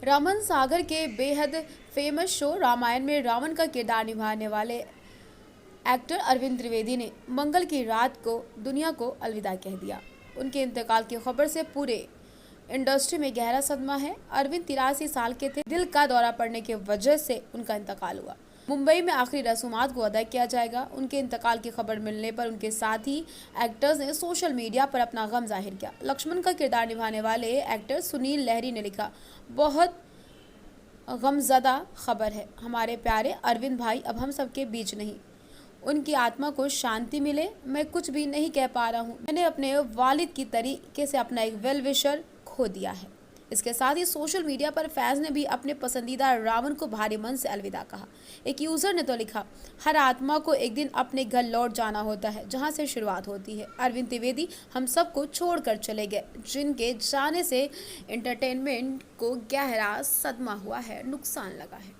रामन सागर के बेहद famous show Ramayan में रावण का किरदार निभाने वाले एक्टर अरविंद त्रिवेदी ने मंगल की रात को दुनिया को अलविदा कह दिया। उनके इंतकाल की खबर से पूरे इंडस्ट्री में गहरा सदमा है। अरविंद 83 साल के थे। दिल का दौरा पड़ने की वजह से उनका इंतकाल हुआ। मुंबई में आखिरी रसूमात को अदा किया जाएगा। उनके इंतकाल की खबर मिलने पर उनके साथी एक्टर्स ने सोशल मीडिया पर अपना गम जाहिर किया। लक्ष्मण का किरदार निभाने वाले एक्टर सुनील लहरी ने लिखा, बहुत गमज़दा खबर है, हमारे प्यारे अरविंद भाई अब हम सबके बीच नहीं। उनकी आत्मा को शांति मिले। मैं कुछ भी नहीं कह पा रहा हूँ। मैंने अपने वालिद की तरीके से अपना एक वेल विशर खो दिया है। इसके साथ ही सोशल मीडिया पर फैंस ने भी अपने पसंदीदा रावण को भारी मन से अलविदा कहा। एक यूज़र ने तो लिखा, हर आत्मा को एक दिन अपने घर लौट जाना होता है जहां से शुरुआत होती है। अरविंद त्रिवेदी हम सबको छोड़कर चले गए, जिनके जाने से एंटरटेनमेंट को गहरा सदमा हुआ है, नुकसान लगा है।